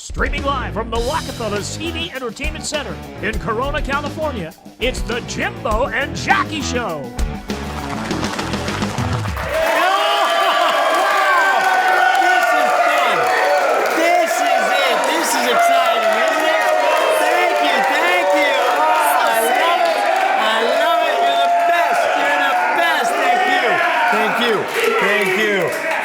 Streaming live from the Rockabella TV Entertainment Center in Corona, California, it's the Jimbo and Jackie Show. This is it. This is exciting, isn't it? Thank you. Oh, I love it. You're the best. Thank you.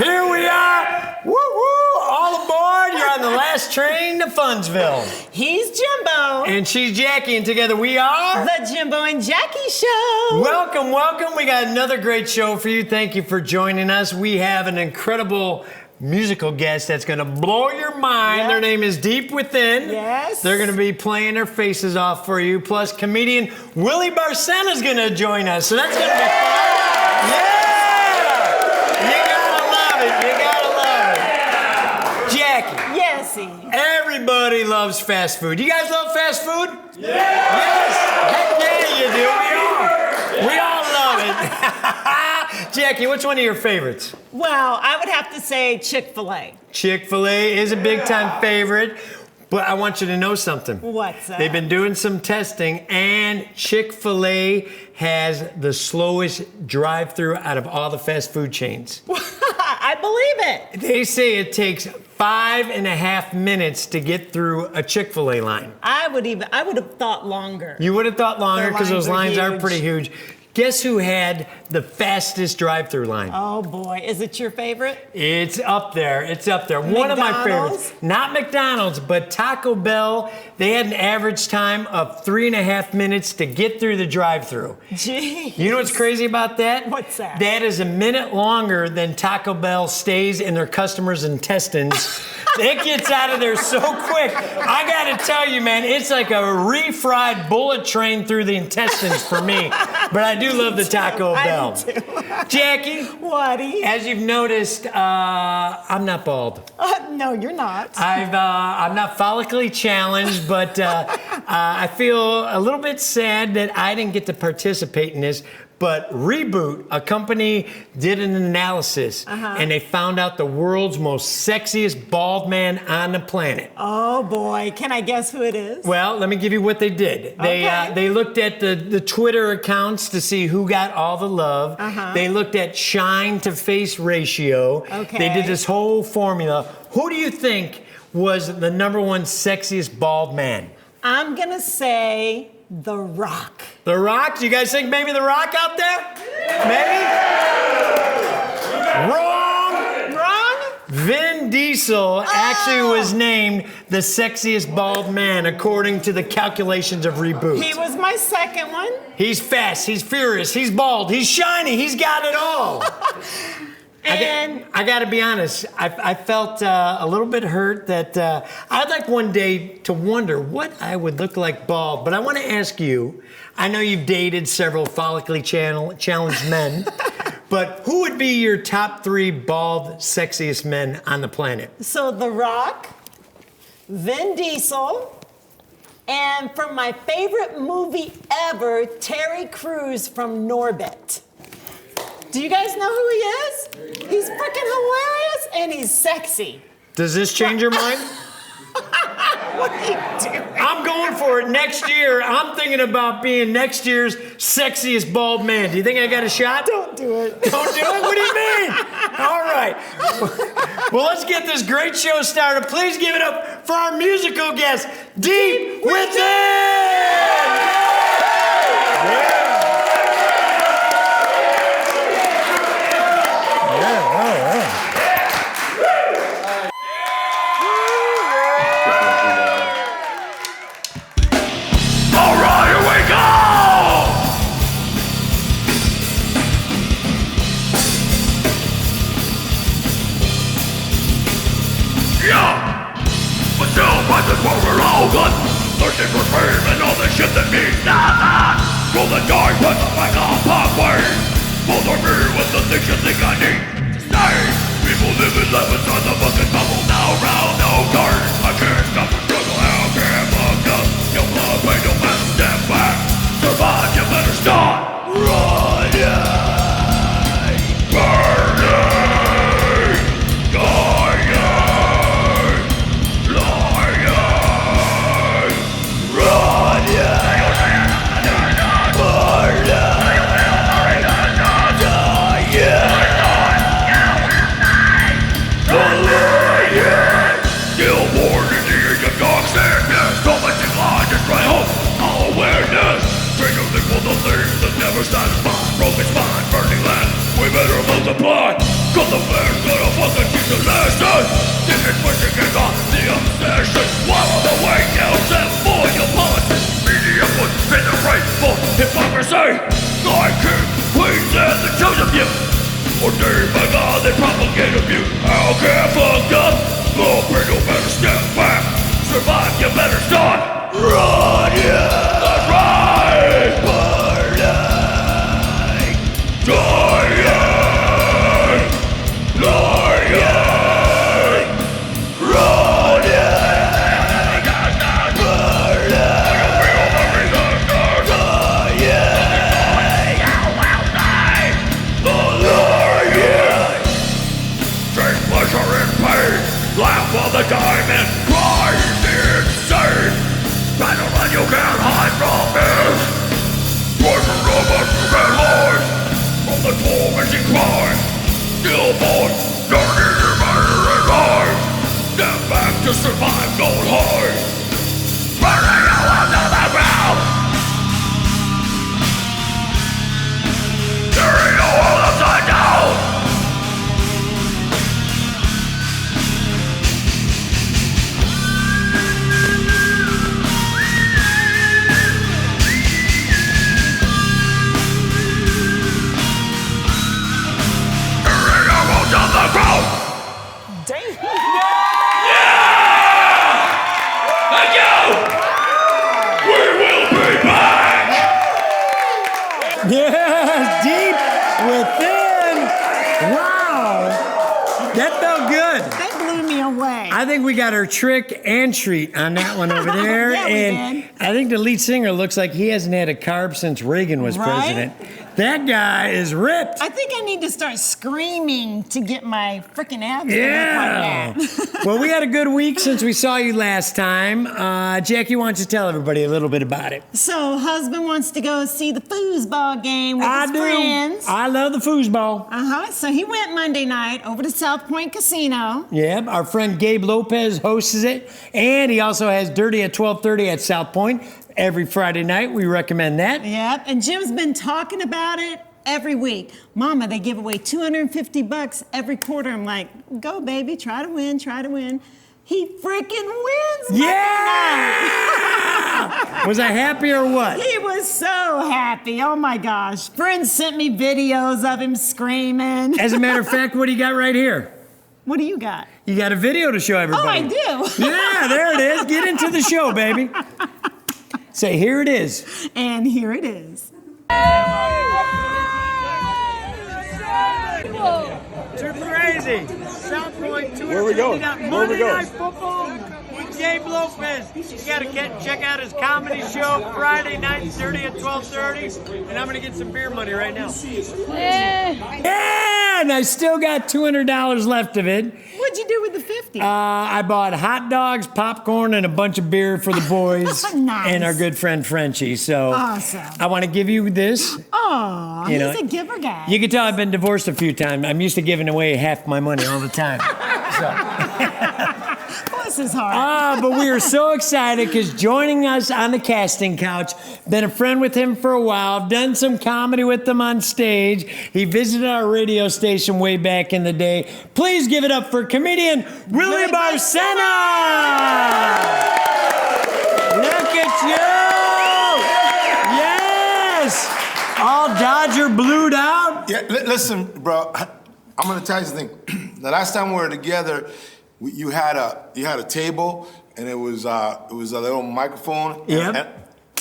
Here we are. Woo woo. All aboard. You're on the last train to Funsville. He's Jimbo. And she's Jackie, and together we are the Jimbo and Jackie Show. Welcome. We got another great show for you. Thank you for joining us. We have an incredible musical guest that's going to blow your mind. Yep. Their name is Deep Within. Yes. They're going to be playing their faces off for you. Plus, comedian Willie Barcena is going to join us. So that's going to be fun. Yeah! You gotta love it. Jackie. Yesy. Everybody loves fast food. You guys love fast food? Yeah. Yes. Heck yeah, you do. We all love it. Jackie, which one of your favorites? Well, I would have to say Chick-fil-A. Chick-fil-A is a big-time favorite, but I want you to know something. What's that? They've been doing some testing, and Chick-fil-A has the slowest drive-through out of all the fast food chains. I believe it. They say it takes 5.5 minutes to get through a Chick-fil-A line. I would have thought longer. You would have thought longer because those lines are huge. pretty huge. Guess who had the fastest drive-through line? Oh boy, is it your favorite? It's up there. One of my favorites. Not McDonald's, but Taco Bell. They had an average time of 3.5 minutes to get through the drive-through. Gee. You know what's crazy about that? What's that? That is a minute longer than Taco Bell stays in their customers' intestines. It gets out of there so quick. I gotta tell you, man, it's like a refried bullet train through the intestines for me. But I do love the Taco Bell. I do too. Jackie? Whatty? As you've noticed, I'm not bald. No, you're not. I'm not follically challenged, but I feel a little bit sad that I didn't get to participate in this. But Reboot, a company, did an analysis, and they found out the world's most sexiest bald man on the planet. Oh boy, can I guess who it is? Well, let me give you what they did. They looked at the Twitter accounts to see who got all the love. They looked at shine to face ratio. Okay. They did this whole formula. Who do you think was the number one sexiest bald man? I'm gonna say The Rock. The Rock? Do you guys think maybe The Rock out there? Maybe? Wrong. Vin Diesel actually was named the sexiest bald man according to the calculations of Reboot. He was my second one. He's fast, he's furious, he's bald, he's shiny, he's got it all. And I got to be honest, I felt a little bit hurt that I'd like one day to wonder what I would look like bald. But I want to ask you, I know you've dated several follically challenged men, but who would be your top 3 bald, sexiest men on the planet? So The Rock, Vin Diesel, and from my favorite movie ever, Terry Crews from Norbit. Do you guys know who he is? He's freaking hilarious and he's sexy. Does this change your mind? What are you doing? I'm going for it next year. I'm thinking about being next year's sexiest bald man. Do you think I got a shot? Don't do it. Don't do it? What do you mean? All right. Well, let's get this great show started. Please give it up for our musical guest, Deep Within! Yeah. What we're all good, searching for fame and all the shit that means nothing. Roll the dice with the back on pathway. Bother me with the things you think I need to say. People live and laugh inside the fucking bubble. Now round, no turn. I can't stop the struggle. I'll give up. Your blood, wait, don't have to step back. Survive, you better start running. Burning, dying, lying. the bear's gonna fucking teach a lesson. Secret pushing is on the obsession. Swallow the weight down and for your politics. Media puts in the right for hypocrisy. God, king, queens, and the chosen few. Ordained by God, they propagate abuse. How can fucked up? Blueprint, you better step back. Survive, you better start. Run, yeah. That's right. Burning. Dying. Lying. Running. Laugh all the time and cry insane. Battle when you can't hide from this. Treasure robots you can't hide from the tormenting cry. Stillborn, dirty your matter and lies. Step back to survive, don't hide. Burning you onto the ground. Tearing you all upside down. On the ground. Damn. Yeah! Thank you! We will be back! Yes, deep within. Wow. That felt good. That blew me away. I think we got our trick and treat on that one over there. Yeah, we and did. I think the lead singer looks like he hasn't had a carb since Reagan was Right? president. That guy is ripped. I think I need to start screaming to get my freaking abs Yeah. to look like that. Well, we had a good week since we saw you last time. Jackie, why don't you tell everybody a little bit about it? So, husband wants to go see the foosball game with his friends. I love the foosball. So he went Monday night over to South Point Casino. Yeah, our friend Gabe Lopez hosts it, and he also has Dirty at 12:30 at South Point every Friday night. We recommend that. Yep, and Jim's been talking about it every week. Mama, they give away $250 every quarter. I'm like, go baby, try to win, try to win. He freaking wins. Monday Yeah! Was I happy or what? night. He was so happy. Oh my gosh. Friends sent me videos of him screaming. As a matter of fact, what do you got right here? What do you got? You got a video to show Oh, everybody. I do. Yeah, there it is. Get into the show, baby. Say, here it is. And here it is. Too crazy. South Point, Where we going? Where we going? Night Football with Gabe Lopez. You got to check out his comedy show Friday night, 30 at 12:30. And I'm going to get some beer money right now. Yeah, and I still got $200 left of it. What'd you do with the 50? I bought hot dogs, popcorn, and a bunch of beer for the boys Nice. and our good friend Frenchie. So Awesome. I want to give you this. Aw, You know, he's a giver guy. You can tell I've been divorced a few times. I'm used to giving away half my money all the time. Bless his heart. But we are so excited because joining us on the casting couch, been a friend with him for a while, done some comedy with him on stage. He visited our radio station way back in the day. Please give it up for comedian Willie Barcena! Look at you! Yes! All Dodger blued out. Yeah, listen, bro. I'm gonna tell you something. The last time we were together, you had a table, and it was a little microphone. Yep. And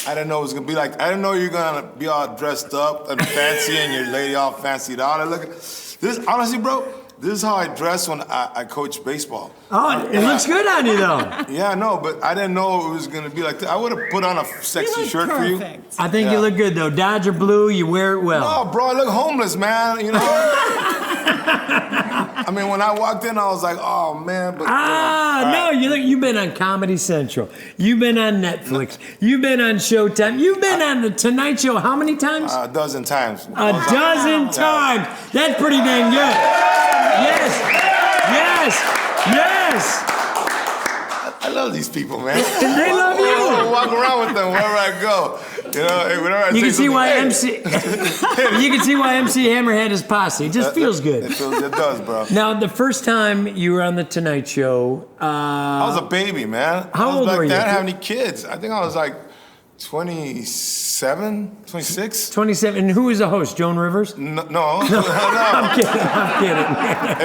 I didn't know it was gonna be like. I didn't know you were gonna be all dressed up and fancy, and your lady all fancied out. Look, this honestly, bro. This is how I dress when I coach baseball. Oh, it looks good on you, though. Yeah, no, but I didn't know it was gonna be like that. I would have put on a sexy look shirt for you. perfect. I think Yeah. you look good, though. Dodger blue, you wear it well. Oh, bro, I look homeless, man. You know. I mean, when I walked in, I was like, oh man. But No, you've been on Comedy Central. You've been on Netflix. You've been on Showtime. You've been on the Tonight Show how many times? A dozen times. A dozen times. That's pretty dang good. Yes. Yes. Yes. I love these people, man. They love you. I walk around with them wherever I go. You know, whenever I You say can see why hey. You can see why MC Hammer had his posse. It just feels good. It does, bro. Now, the first time you were on the Tonight Show, I was a baby, man. How old were you? I didn't have any kids. I think I was like 27, 26. 27. And who was the host? Joan Rivers? No. I'm kidding.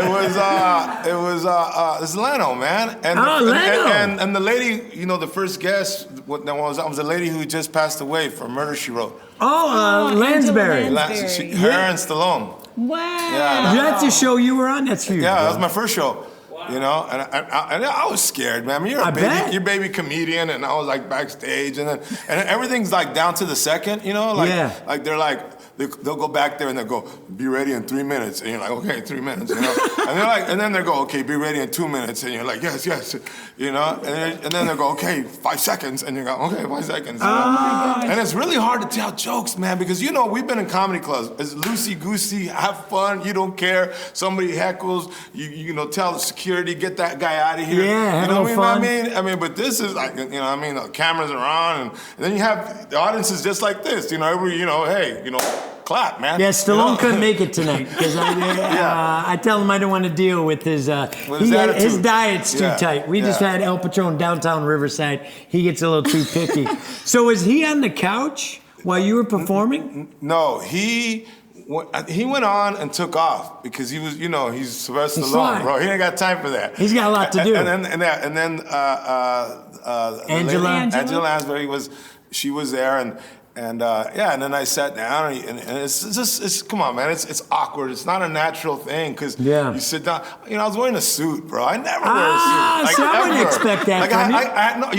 It was Leno, man. And Leno. And the lady, you know, the first guest was the lady who just passed away from Murder, She Wrote. Lansbury. Lansbury. Her and Stallone. Wow. Yeah. That's the show you were on? That's huge. Yeah, that was my first show. You know, and I was scared, man. I mean, you're a baby comedian, and I was like backstage, and everything's like down to the second, you know, like they're like they'll go back there and they'll go, be ready in 3 minutes, and you're like, okay, 3 minutes, you know, and then they go, okay, be ready in 2 minutes, and you're like, yes, you know, and then they go, okay, 5 seconds, and you go, okay, 5 seconds, you know? And it's really hard to tell jokes, man, because you know we've been in comedy clubs, it's loosey goosey, have fun, you don't care, somebody heckles, you know, tell the security, get that guy out of here, yeah, you know what I mean? I mean, but this is like, you know, I mean, the cameras are on, and then you have the audiences just like this, you know, hey, you know, clap, man. Yeah, Stallone couldn't make it tonight because I tell him I don't want to deal with his his diet's too tight. We just had El Patron downtown Riverside. He gets a little too picky. So was he on the couch while you were performing? No, he went on and took off because he was, you know, he's Sylvester Stallone, bro. He ain't got time for that. He's got a lot to do. And then Angela Lansbury she was there and then I sat down and it's come on, man, it's awkward. It's not a natural thing because you sit down. You know, I was wearing a suit, bro. I never wear a suit. Like, so I wouldn't expect that from you. No,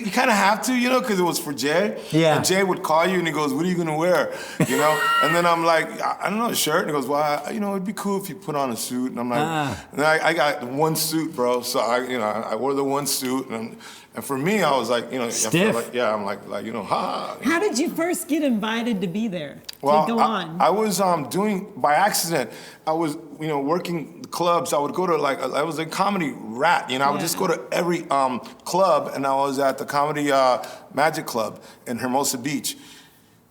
you kind of have to, you know, because it was for Jay. Yeah. And Jay would call you and he goes, "What are you gonna wear?" You know. And then I'm like, I don't know, a shirt. And he goes, "Well, you know, it'd be cool if you put on a suit." And I'm like, and then I got one suit, bro. So I wore the one suit and for me, I was like, you know, stiff. I'm like, you know, ha. How did you first get invited to be there? Well, to go on? I was doing by accident. I was, you know, working clubs. I would go to I was a comedy rat. You know, I would just go to every club, and I was at the Comedy Magic Club in Hermosa Beach,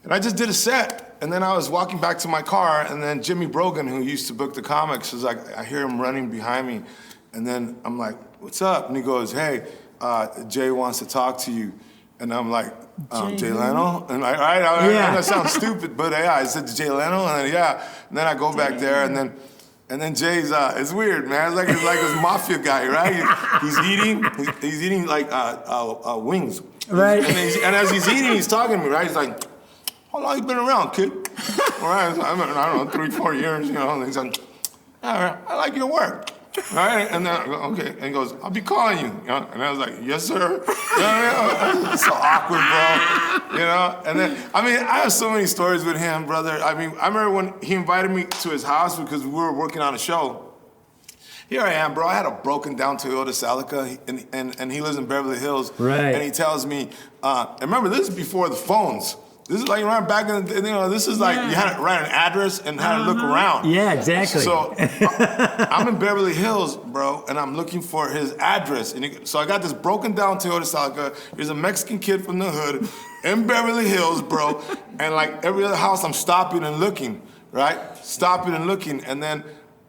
and I just did a set. And then I was walking back to my car, and then Jimmy Brogan, who used to book the comics, was like, I hear him running behind me, and then I'm like, "What's up?" And he goes, "Hey. Jay wants to talk to you." And I'm like, Jay Leno? And I know that sounds stupid, but I said Jay Leno, and and then I go back there, and then Jay's, it's weird, man. It's like this mafia guy, right? He's eating like wings. Right. And as he's eating, he's talking to me, right? He's like, "How long you been around, kid?" All right, I don't know, 3-4 years, you know. And he's like, "All right, I like your work." Right, and then I go, okay, and he goes, "I'll be calling you," you know? And I was like, "Yes, sir." You know, it's so awkward, bro. You know, and then I mean, I have so many stories with him, brother. I mean, I remember when he invited me to his house because we were working on a show. Here I am, bro. I had a broken down Toyota Celica, and he lives in Beverly Hills. Right. And he tells me, and remember, this is before the phones. This is like right back in the, you know, this is like you had to write an address and had to look around. Yeah, exactly. So I'm in Beverly Hills, bro, and I'm looking for his address. And so I got this broken down Toyota Celica. Here's a Mexican kid from the hood in Beverly Hills, bro. And like every other house, I'm stopping and looking, right? Stopping and looking. And then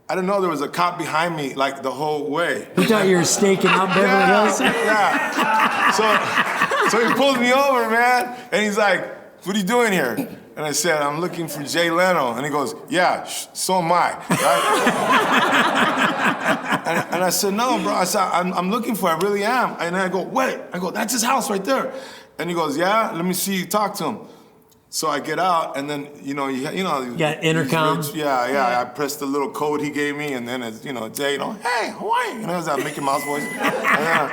I didn't know there was a cop behind me like the whole way. You thought you were staking out Beverly Hills? Yeah. So he pulls me over, man, and he's like, "What are you doing here?" And I said, "I'm looking for Jay Leno." And he goes, "Yeah, so am I." Right? and I said, "No, bro." I said, I'm looking for, I really am. And I go, "Wait." I go, "That's his house right there." And he goes, "Yeah, let me see you talk to him." So I get out, and then, you know, got intercom. I pressed the little code he gave me, and then it's, you know, Jay, you know, "Hey, how are you?" You know, it's that Mickey Mouse voice. And then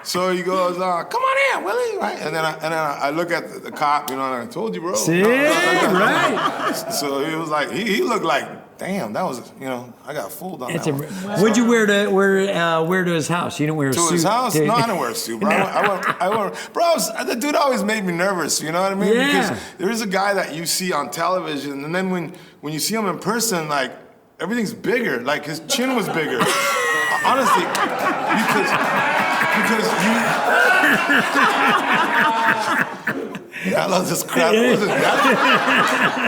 so he goes, "Come on in, Willie," right? And then I look at the cop, you know, and I told you, bro. See, right. So he was like, he looked like, damn, that was, you know, I got fooled on that one. What'd you wear to his house? You didn't wear a suit? To his house? No, I didn't wear a suit, bro. The dude always made me nervous, you know what I mean? Yeah. Because there is a guy that you see on television, and then when you see him in person, like, everything's bigger. Like, his chin was bigger. Honestly, because I love this crap. It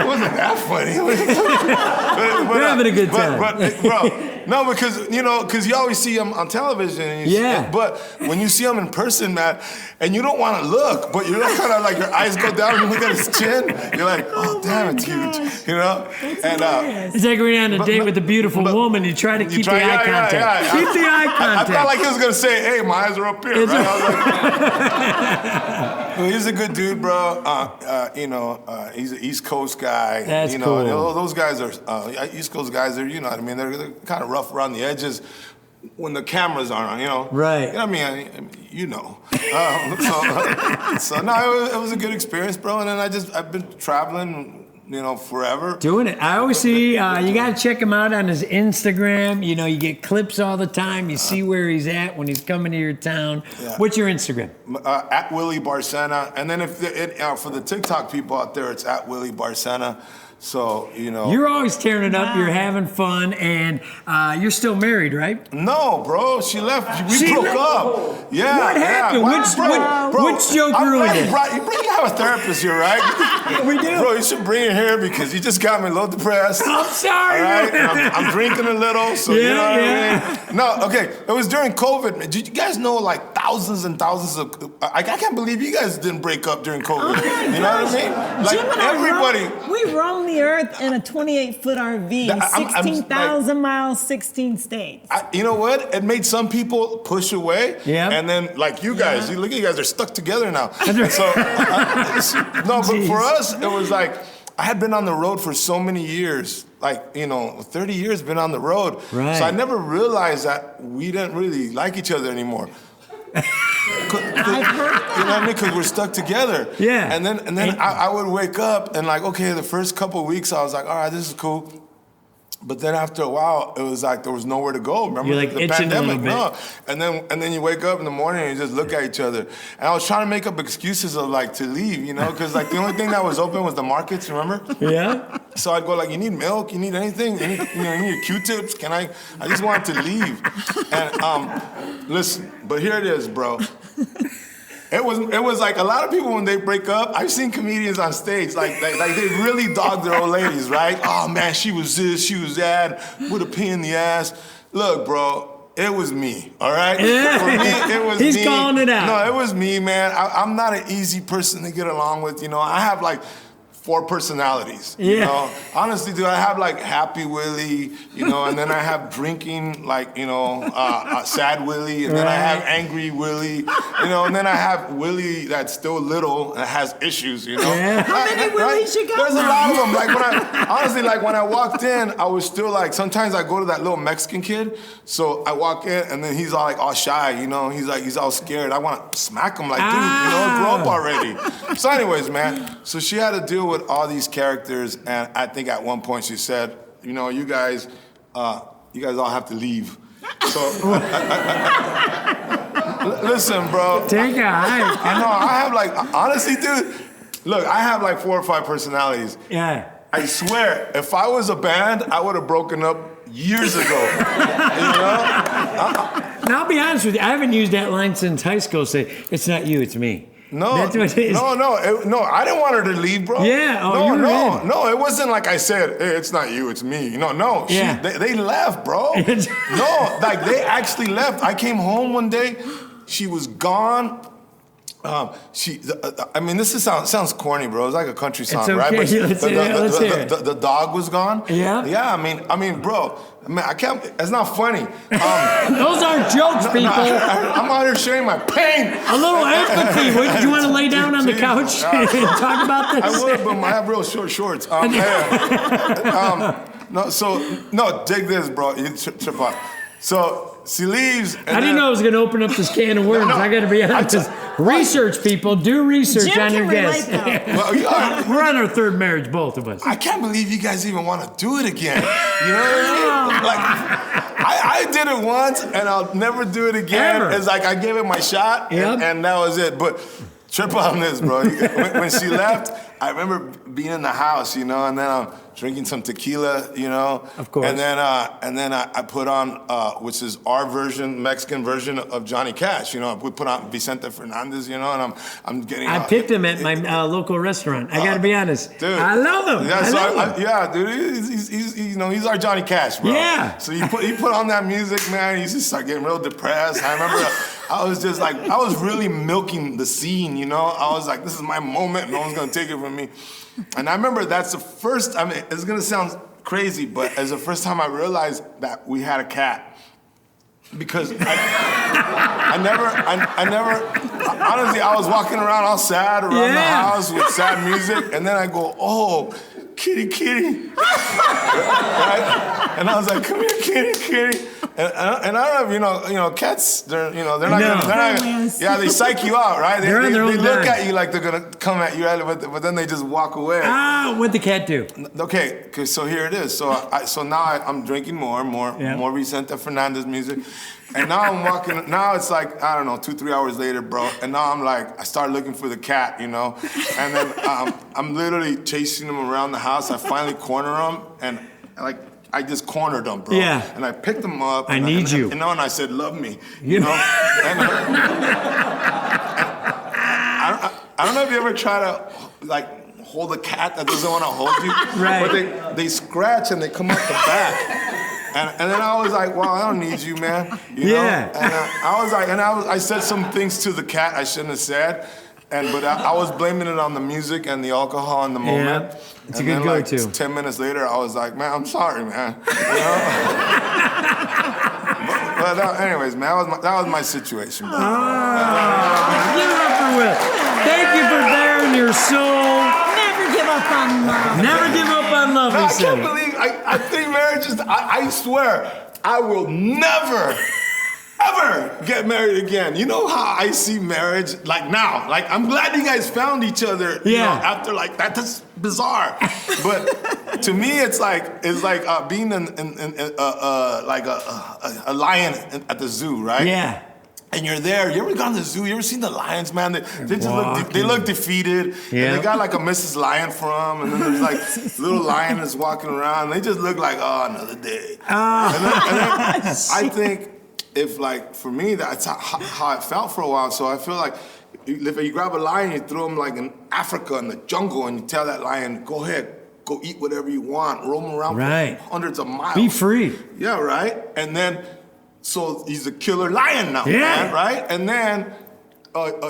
wasn't that funny. We're having a good time. But bro, no, because you always see him on television. And but when you see him in person, man, and you don't want to look, but you're kind of like your eyes go down and you look at his chin. You're like, oh damn, it's huge, you know. It's like going on a date with a beautiful woman. You try to keep the eye contact. Keep the eye contact. I felt like he was gonna say, "Hey, my eyes are up here." Right? I was like, he's a good dude, bro. He's an East Coast guy. That's cool. Those guys are East Coast guys. You know what I mean? They're kind of rough around the edges when the cameras aren't on. You know, right? You know what I mean? You know. So no, it was a good experience, bro. And then I've been traveling. Forever. Doing it. I always see, you got to check him out on his Instagram. You know, you get clips all the time. You see where he's at when he's coming to your town. Yeah. What's your Instagram? At Willie Barcena. And then for the TikTok people out there, it's at Willie Barcena. So, You're always tearing it up. You're having fun. And you're still married, right? No, bro. She left. We broke up. Yeah. What happened? Which joke ruined it? You have a therapist here, right? We do. Bro, you should bring her here because you just got me a little depressed. I'm sorry. All right? I'm drinking a little, so you know what I mean? No, okay. It was during COVID. Did you guys know like thousands and thousands of... I can't believe you guys didn't break up during COVID. Oh you know what I mean? Like Jim and everybody... We roamed the earth in a 28-foot RV, 16,000 miles, 16 states. You know what? It made some people push away. Yeah. And then, like you guys, look at you guys are stuck together now. So, but for us, it was like, I had been on the road for so many years, 30 years been on the road. Right. So I never realized that we didn't really like each other anymore. I've heard that. You know what I mean? Because we're stuck together. Yeah. And then I would wake up and the first couple of weeks I was like, all right, this is cool. But then after a while, it was like there was nowhere to go. Remember You're like the itching pandemic? a little bit. No. And then you wake up in the morning and you just look at each other. And I was trying to make up excuses of to leave, because the only thing that was open was the markets. Remember? Yeah. So I'd go you need milk, you need anything, you need Q-tips. I just wanted to leave. And listen, but here it is, bro. It was like a lot of people when they break up. I've seen comedians on stage like they really dog their old ladies, right? Oh man, she was this, she was that, with a pain in the ass. Look, bro, it was me, all right? Yeah. For me, it was me. He's calling it out. No, it was me, man. I'm not an easy person to get along with. I have 4 personalities. Yeah. Honestly, dude, I have Happy Willie, and then I have drinking, Sad Willie, and then I have Angry Willie, and then I have Willie that's still little and has issues, Yeah. How many Willies you got? There's a lot of them. When I walked in, I was still sometimes I go to that little Mexican kid, so I walk in and then he's all shy, he's all scared. I want to smack him dude, grow up already. So anyways, man, so she had to deal with all these characters, and I think at one point she said, you guys all have to leave. So listen, bro. Take a hike. I know. I have honestly, dude. Look, I have 4 or 5 personalities. Yeah. I swear, if I was a band, I would have broken up years ago. Now I'll be honest with you. I haven't used that line since high school. Say, it's not you, it's me. No, that's what it is. No, I didn't want her to leave, bro. Yeah, no, it wasn't like I said, hey, it's not you, it's me. No, yeah. They left, bro. No, they actually left. I came home one day, she was gone. This sounds corny, bro. It's like a country song, okay. right? But Let's hear it. The dog was gone. Yeah. Yeah. I mean, bro. I can't. It's not funny. Those aren't jokes, people. I'm out here sharing my pain. A little empathy. Do you want to lay down on the couch and talk about this? I would, but I have real short shorts. Dig this, bro. You trip out. So she leaves. I didn't know I was going to open up this can of worms. I got to be honest. Research, people. Do research on your guests. We're on our 3rd marriage, both of us. I can't believe you guys even want to do it again. You know what I mean? I did it once, and I'll never do it again. Ever. It's I gave it my shot, and that was it. But trip on this, bro. When she left, I remember being in the house, and then drinking some tequila, you know. Of course. And then I put on, which is our version, Mexican version of Johnny Cash. You know, we put on Vicente Fernandez, you know, and I'm getting. I picked him at my local restaurant. I got to be honest, dude. I love him. Yeah, dude. He's you know, he's our Johnny Cash, bro. Yeah. So he put on that music, man. He just started getting real depressed. I remember I was just like, I was really milking the scene, you know. I was like, this is my moment. No one's gonna take it from me. And I remember that's the first. I mean, it's gonna sound crazy, but it's the first time I realized that we had a cat. Because I never, honestly, I was walking around all sad around the house with sad music, and then I go, oh, kitty, right? And I was like, come here, kitty. And I don't know if you know, cats, they're not gonna, yeah, they psych you out, right? They look at you like they're gonna come at you, but then they just walk away. What'd the cat do? Okay, so here it is. So now I'm drinking more Vicente Fernandez music. And now I'm walking, now it's like, I don't know, 2-3 hours later, bro. And now I'm like, I start looking for the cat, you know? And then I'm literally chasing him around the house. I finally corner him, and like, I just cornered him, bro. Yeah. And I picked him up. I need you. You know, and I said, love me, you know? And I don't know if you ever try to, like, hold a cat that doesn't want to hold you. Right. But they scratch and they come up the back. And then I was like, well, I don't need you, man. You know? And I was like, I said some things to the cat I shouldn't have said. But I was blaming it on the music and the alcohol in the moment. Yeah, it's a good go-to. Like 10 minutes later, I was like, man, I'm sorry, man. You know? but anyways, man, that was my situation. Bro. Give it up for Will. Thank you for bearing your soul. Never give up on love. Never give up on love, I can't believe, I think marriage is, I swear, I will never, ever get married again. You know how I see marriage, like now, like I'm glad you guys found each other, you know, after like that. That's bizarre. But to me, it's like being like a lion at the zoo, right? Yeah. And you're there. You ever gone to the zoo? You ever seen the lions, man? They just look defeated. Yeah. And they got like a Mrs. Lion from, and then there's like little lioness walking around. They just look like, oh, another day. And then I think if like for me, that's how it felt for a while. So I feel like if you grab a lion, you throw him like in Africa in the jungle, and you tell that lion, go ahead, go eat whatever you want, roam around for hundreds of miles. Be free. Yeah, right. And then. So he's a killer lion now, man, right? And then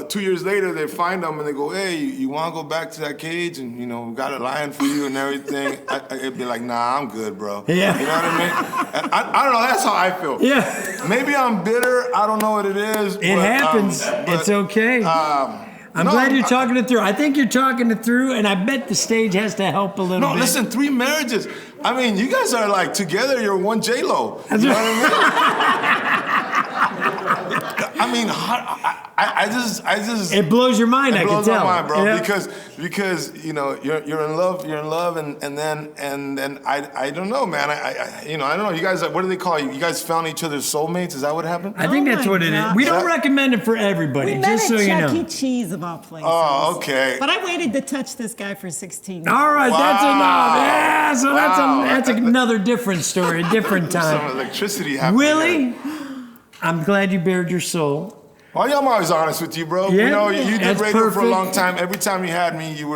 2 years later, they find him and they go, hey, you want to go back to that cage? And, you know, we got a lion for you and everything. It'd be like, nah, I'm good, bro. Yeah. You know what I mean? And I don't know, that's how I feel. Yeah. Maybe I'm bitter. I don't know what it is. It happens. It's okay. I'm glad you're talking it through. I think you're talking it through, and I bet the stage has to help a little bit. No, listen, 3 marriages. I mean, you guys are like together, you're one J-Lo. You know what I mean? I just. It blows your mind. I can tell. It blows my mind, bro. Yeah. Because you know you're in love, and then I don't know, man. I don't know. You guys, what do they call you? You guys found each other's soulmates. Is that what happened? I think that's what it is. We don't recommend it for everybody. We just so you know. Chuck E. Cheese of all places. Oh, okay. But I waited to touch this guy for 16 years. All right, that's enough. Yeah, so that's another different story, a different time. Some electricity happening. Willie, I'm glad you bared your soul. Oh, yeah, I'm always honest with you, bro. Yeah, you know, you did radio for a perfect. long time. Every time you had me, you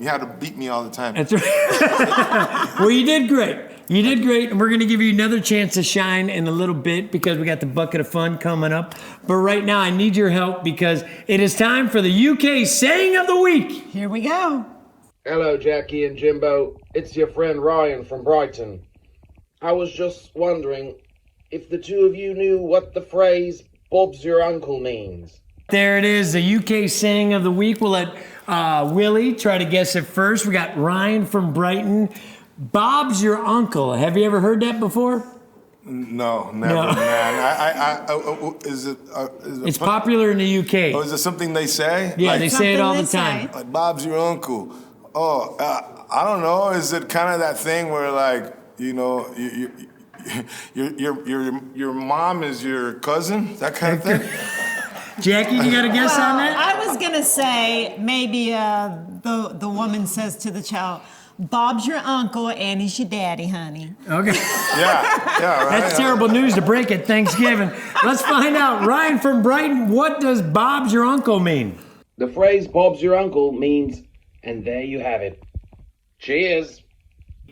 had to beat me all the time. That's right. Well, you did great. You did great, and we're going to give you another chance to shine in a little bit because we got the bucket of fun coming up. But right now, I need your help because it is time for the UK saying of the week. Here we go. Hello, Jackie and Jimbo. It's your friend Ryan from Brighton. I was just wondering if the two of you knew what the phrase Bob's your uncle means. There it is, the UK saying of the week. We'll let Willie try to guess it first. We got Ryan from Brighton. Bob's your uncle. Have you ever heard that before? No, never, man. Is it it's popular in the UK. Oh, is it something they say? Yeah, like, they say it all the time. Like, Bob's your uncle. Oh, I don't know. Is it kind of that thing where, like, you know, your mom is your cousin? That kind of thing? Jackie, you got a guess on that? I was going to say maybe the woman says to the child, Bob's your uncle and he's your daddy, honey. Okay. Yeah, right. That's terrible news to break at Thanksgiving. Let's find out. Ryan from Brighton, what does Bob's your uncle mean? The phrase Bob's your uncle means, and there you have it. Cheers.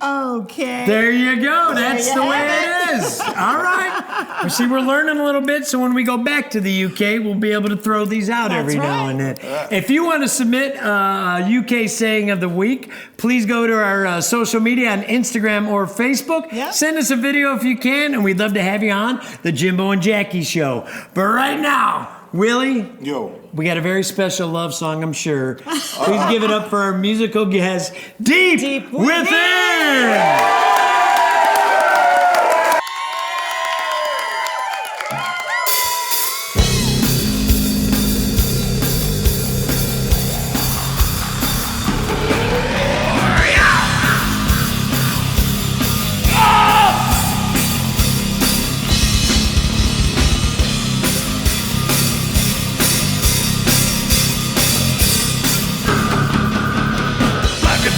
Okay. There you go. That's you the way have it is. All right. Well, see, we're learning a little bit, so when we go back to the UK, we'll be able to throw these out every now and then. If you want to submit a UK saying of the week, please go to our social media on Instagram or Facebook. Yep. Send us a video if you can, and we'd love to have you on the Jimbo and Jackie Show. But right now, Willie, Yo. we got a very special love song, I'm sure. Please give it up for our musical guest, Deep Within.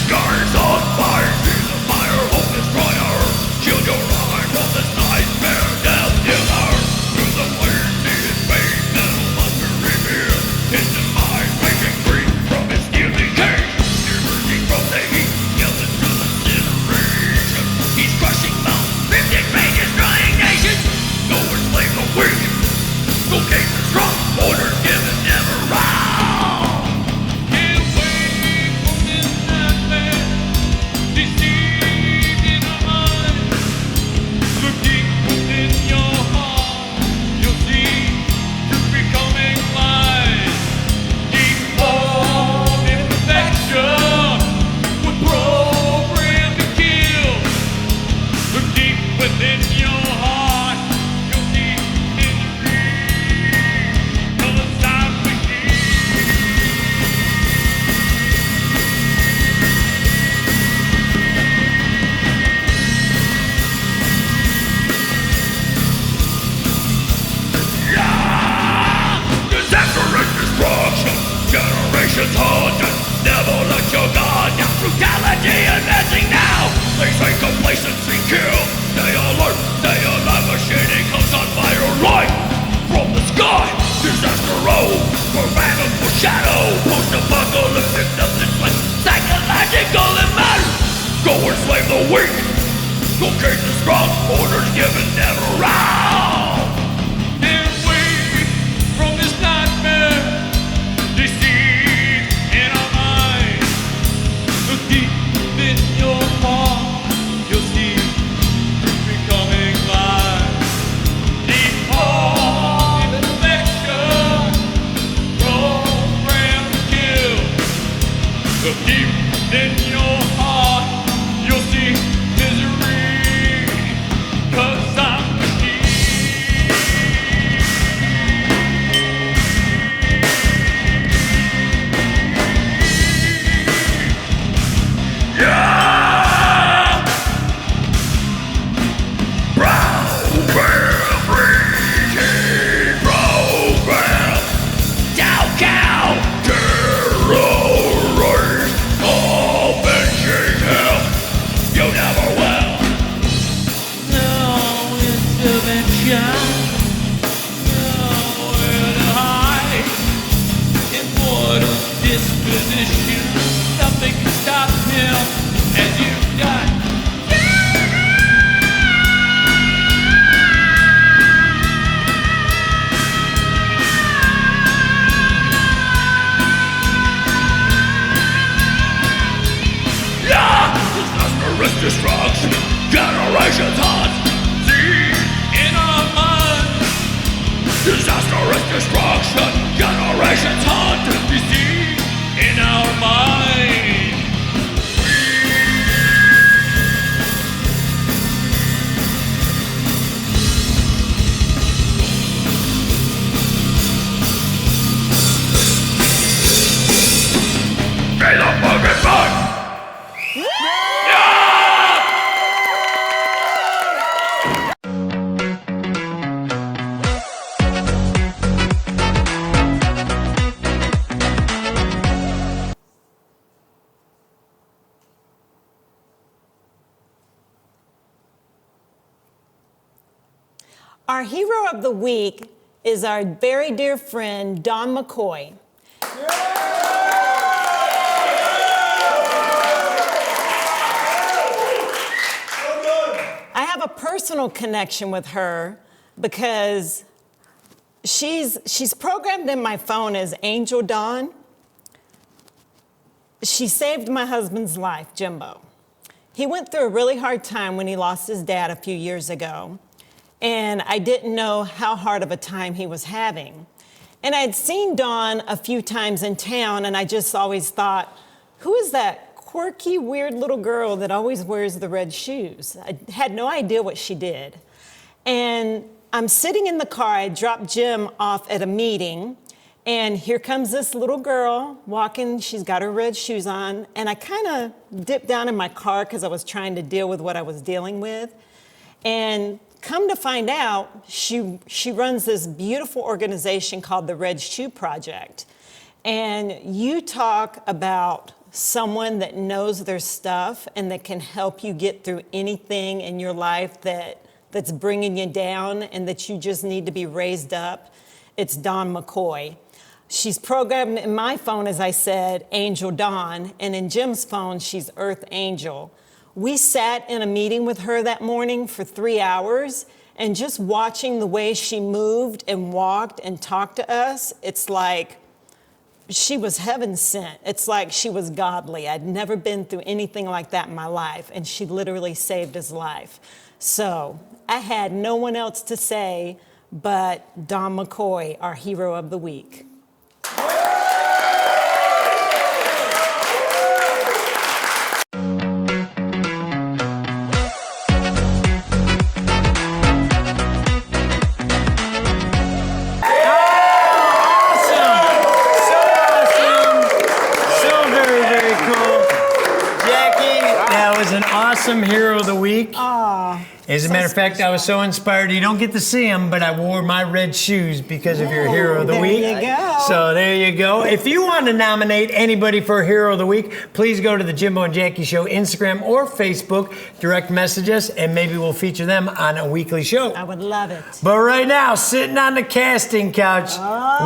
Scars on fire, see the fire, hope destroyer. Shield your eye from this nightmare, death dealer. Through the fire, see his face, metal monster reveal. His demise, raging free from his steely cage. Emerging from the heat, yelling through the incineration. He's crushing mountains, lifting pain, destroying nations. No one's blame the weak, no case the strong. Orders given, never wrong. Generations haunted, never let your guard down. Brutality and messing now. They say complacency kills. Stay alert, stay alive. Machining comes on fire right from the sky. Disaster road, for shadow. Post-apocalyptic, nothing but psychological and matter. Go enslave the weak, go cage the strong. Orders given, never wrong. Get away from this nightmare. Deceit in our minds. Look deep in your heart. You'll see truth becoming lies. Deep hard infection, program to kill. Look deep in your heart. You'll see misery. 'Cause I'm the key. Disposition, nothing can stop him as you've got. Disastrous destruction, generations haunt. See in our minds. Disastrous destruction, generations haunt. You see in our minds. Our hero of the week is our very dear friend, Don McCoy. I have a personal connection with her because she's programmed in my phone as Angel Dawn. She saved my husband's life, Jimbo. He went through a really hard time when he lost his dad a few years ago, and I didn't know how hard of a time he was having. And I'd seen Dawn a few times in town, and I just always thought, who is that quirky, weird little girl that always wears the red shoes? I had no idea what she did. And I'm sitting in the car, I dropped Jim off at a meeting, and here comes this little girl walking, she's got her red shoes on, and I kind of dipped down in my car because I was trying to deal with what I was dealing with. And come to find out, she runs this beautiful organization called the Red Shoe Project. And you talk about someone that knows their stuff and that can help you get through anything in your life that's bringing you down and that you just need to be raised up. It's Dawn McCoy. She's programmed in my phone, as I said, Angel Dawn, and in Jim's phone, she's Earth Angel. We sat in a meeting with her that morning for 3 hours, and just watching the way she moved and walked and talked to us, it's like she was heaven sent. It's like she was godly. I'd never been through anything like that in my life, and she literally saved his life. So I had no one else to say but Don McCoy, our hero of the week. Awesome hero of the week. As a matter of fact, I was so inspired. You don't get to see him, but I wore my red shoes because of your hero of the week. There you go. So there you go. If you want to nominate anybody for hero of the week, please go to the Jimbo and Jackie Show Instagram or Facebook, direct message us, and maybe we'll feature them on a weekly show. I would love it. But right now, sitting on the casting couch,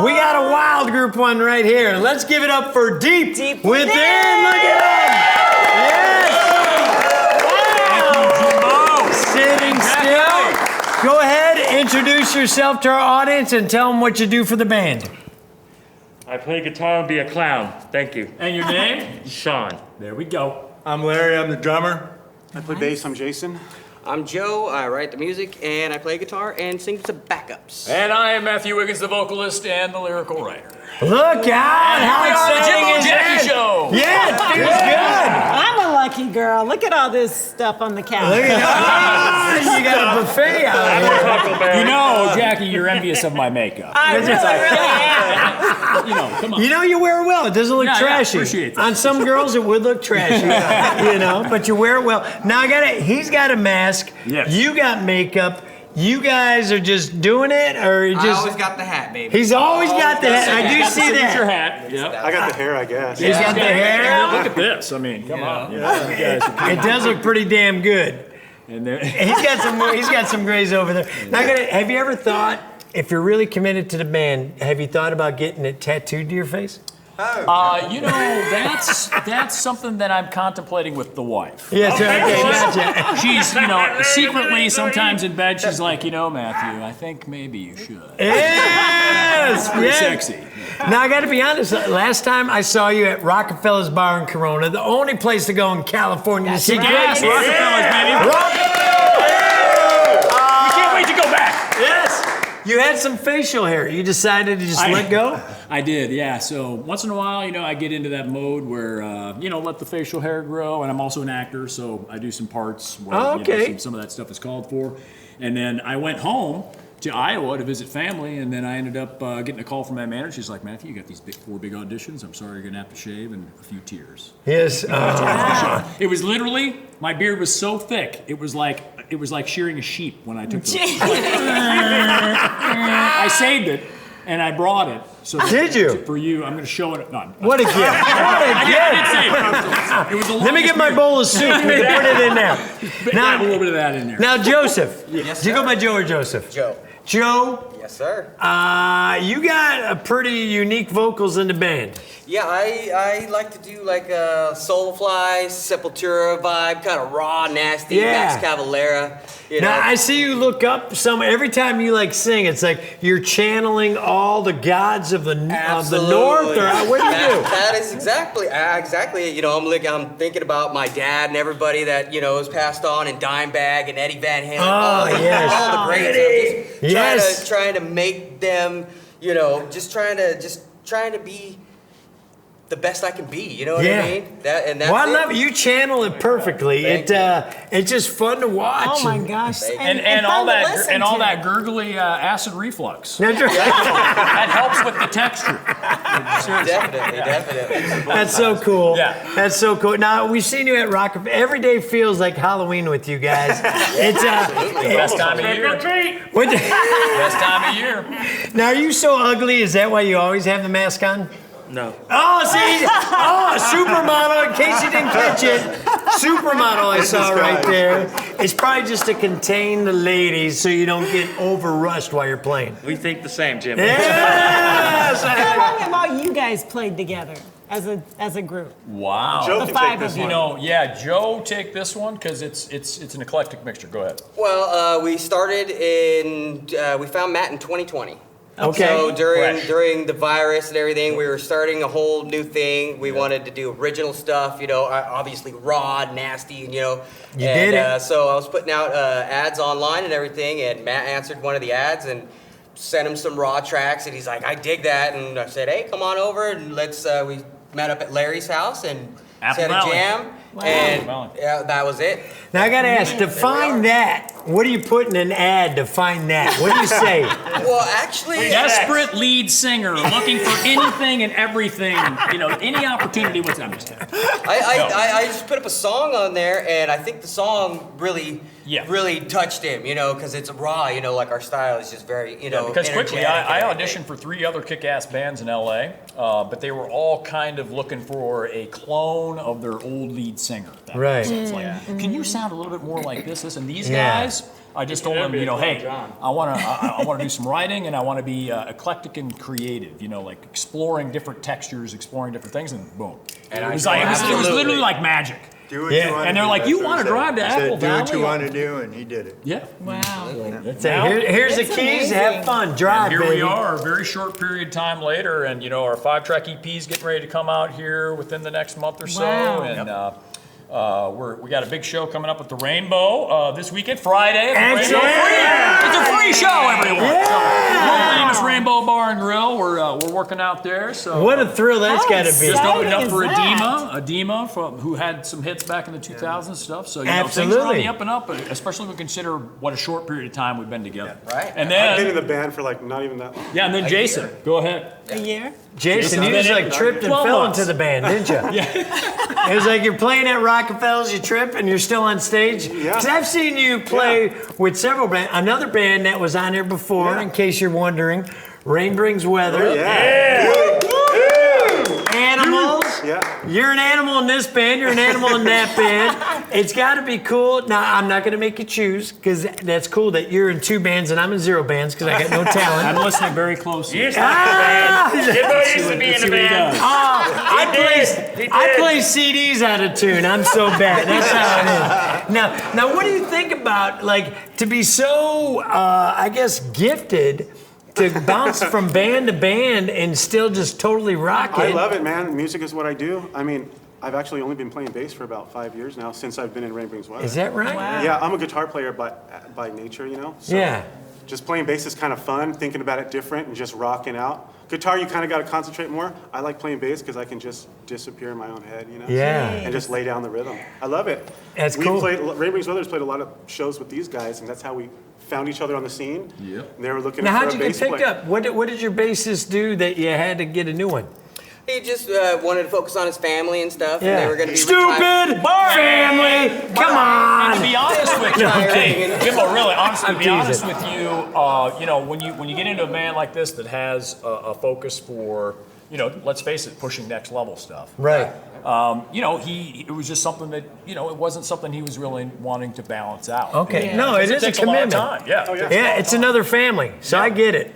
we got a wild group one right here. Let's give it up for Deep, Deep Within. Within. Look at them. Sitting still. Go ahead, introduce yourself to our audience and tell them what you do for the band. I play guitar and be a clown. Thank you. And your name? Sean. There we go. I'm Larry, I'm the drummer. I play bass, I'm Jason. I'm Joe, I write the music, and I play guitar and sing some backups. And I am Matthew Wiggins, the vocalist and the lyrical writer. Look out! How We are the exciting Jimbo and is Jackie that? Show. Yeah, it feels good. I'm a lucky girl. Look at all this stuff on the couch. Look at you got a buffet out here. You know, Jackie, you're envious of my makeup. I really am. You know, come on. You know you wear it well. It doesn't look Yeah, trashy. appreciate that. On some girls, it would look trashy, you know. But you wear it well. Now he's got a mask. Yes. You got makeup. You guys are just doing it, or you I just? always got the hat, baby. He's always got the hat. I do see That's your that. hat. Yep. I got the hair, I guess. He's got the hair. Look at this. I mean, come on. Yeah, you guys are It does look pretty damn good. and there. He's got some grays over there. Now, have you ever thought, if you're really committed to the band, have you thought about getting it tattooed to your face? You know, that's something that I'm contemplating with the wife. Yes, okay, gotcha. She's, you know, secretly sometimes in bed, she's like, you know, Matthew, I think maybe you should. Yes, Pretty yes. sexy. Now I got to be honest. Last time I saw you at Rockabella's Bar in Corona, the only place to go in California to see great Yes, music. Rockabellas, baby. We can't wait to go back. Yes. You had some facial hair. You decided to just let go? I did, yeah. So once in a while, you know, I get into that mode where, you know, let the facial hair grow. And I'm also an actor, so I do some parts where you know, some of that stuff is called for. And then I went home to Iowa to visit family, and then I ended up getting a call from my manager. She's like, Matthew, you got these four big auditions. I'm sorry, you're going to have to shave, and a few tears. Yes. It was literally, my beard was so thick, it was like shearing a sheep when I took the I saved it, and I brought it. So Did you? For you, I'm going to show it. No, What a gift. What a I gift. did save it. It was the Let me get my bowl of soup. We can put it in there. Now, a little bit of that in there. Now, Joseph. Yes, do you go by Joe or Joseph? Joe. Joe, Yes, sir. you got a pretty unique vocals in the band. Yeah, I like to do like a Soulfly, Sepultura vibe, kind of raw, nasty, Max Cavalera. You know? Now I see you look up some every time you like sing. It's like you're channeling all the gods of the north. Or what do you do? That is exactly. You know, I'm thinking about my dad and everybody that has passed on, and Dimebag and Eddie Van Halen. All the greats. I'm just trying to make them. Just trying to be the best I can be, you know what I mean? That's I love it. You channel it perfectly. It's just fun to watch. Oh my gosh! And all that gurgly acid reflux. That helps with the texture. Definitely. That's so cool. Yeah. That's so cool. Now we've seen you at Rockabella. Every day feels like Halloween with you guys. It's best time of year. Best time of year. Now are you so ugly? Is that why you always have the mask on? No. Oh, see? Supermodel, in case you didn't catch it. Supermodel I saw right there. It's probably just to contain the ladies so you don't get overrushed while you're playing. We think the same, Jim. Yes! How long have all you guys played together as a group? Wow. Joe The can five take this of you. one. Joe, take this one because it's an eclectic mixture. Go ahead. Well, we started we found Matt in 2020. Okay. So during the virus and everything, we were starting a whole new thing. We wanted to do original stuff, obviously raw, nasty, and You did it. So I was putting out ads online and everything, and Matt answered one of the ads and sent him some raw tracks, and he's like, I dig that, and I said, hey, come on over and let's. We met up at Larry's house and set a jam, and that was it. Now I gotta ask, define that. What do you put in an ad to find that? What do you say? Well, actually, Desperate lead singer looking for anything and everything. Any opportunity. What's I'm just kidding. I just put up a song on there, and I think the song really touched him, because it's raw, like our style is just very, Because quickly, I auditioned for 3 other kick-ass bands in LA, but they were all kind of looking for a clone of their old lead singer. Right. So it's like, can you sound a little bit more like this? And these guys, I just told them, hey, I want to do some writing, and I want to be eclectic and creative. Like exploring different textures, exploring different things, and boom. And it was literally like magic. Do what you want And they're like, you want to drive to Apple Valley? Do what you want to do, and he did it. Yeah. Wow. Here's the keys. Have fun. Drive, and here baby. we are, a very short period of time later, and our 5-track EP is getting ready to come out here within the next month or so. Wow. And we got a big show coming up at the Rainbow this weekend, Friday. Excellent. It's a free show, everyone. World famous Rainbow Bar and Grill. We're working out there. So What a thrill that's got to be. just opened up for Exciting is Edema, who had some hits back in the 2000s and stuff. So things Absolutely. are on the up and up, especially when we consider what a short period of time we've been together. Right. And I've been in then the band for like not even that long. and then Jason, go ahead. A year? Jason, you just like tripped and 12 fell months. into the band, didn't you? It was like you're playing at Rockefeller's, you trip, and you're still on stage. Yeah. Because I've seen you play with several bands. Another band that was on here before, in case you're wondering, Rain Brings Weather. Animals. Yeah. You're an animal in this band. You're an animal in that band. It's got to be cool. Now, I'm not going to make you choose because that's cool that you're in 2 bands and I'm in 0 bands because I got no talent. I'm listening very closely. Used to be in a band. Jimbo used to be in a band. I play CDs out of tune. I'm so bad. That's how it is. Now, what do you think about to be so, I guess, gifted to bounce from band to band and still just totally rock it? I love it, man. Music is what I do. I mean, I've actually only been playing bass for about 5 years now since I've been in Rain Brings Weather. Is that right? Wow. Yeah, I'm a guitar player by nature, So Yeah. just playing bass is kind of fun, thinking about it different and just rocking out. Guitar, you kind of got to concentrate more. I like playing bass because I can just disappear in my own head, Yeah. And just lay down the rhythm. I love it. That's cool. Rain Brings Weather's played a lot of shows with these guys, and that's how we found each other on the scene. Yep. And they were looking Now, for how'd a you get bass picked player. up? What did your bassist do that you had to get a new one? He just wanted to focus on his family and stuff. Yeah. And they were going to be Stupid family. Come on. And to be honest with you, Okay. Jimbo, really, honestly, to be I'm honest teasing. with you, when you get into a band like this that has a focus for, let's face it, pushing next level stuff. Right. it was just something that, it wasn't something he was really wanting to balance out. Okay. No, it is a commitment. Time. Yeah. Yeah, it's another family. So I get it.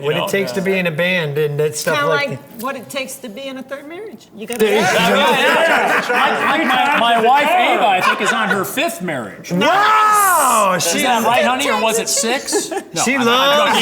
What it takes to be in a band and that stuff Kind of like like what it takes to be in a third marriage. You got My wife Ava, I think, is on her 5th marriage. Wow! Is that right, honey, or was it 6? No, She loves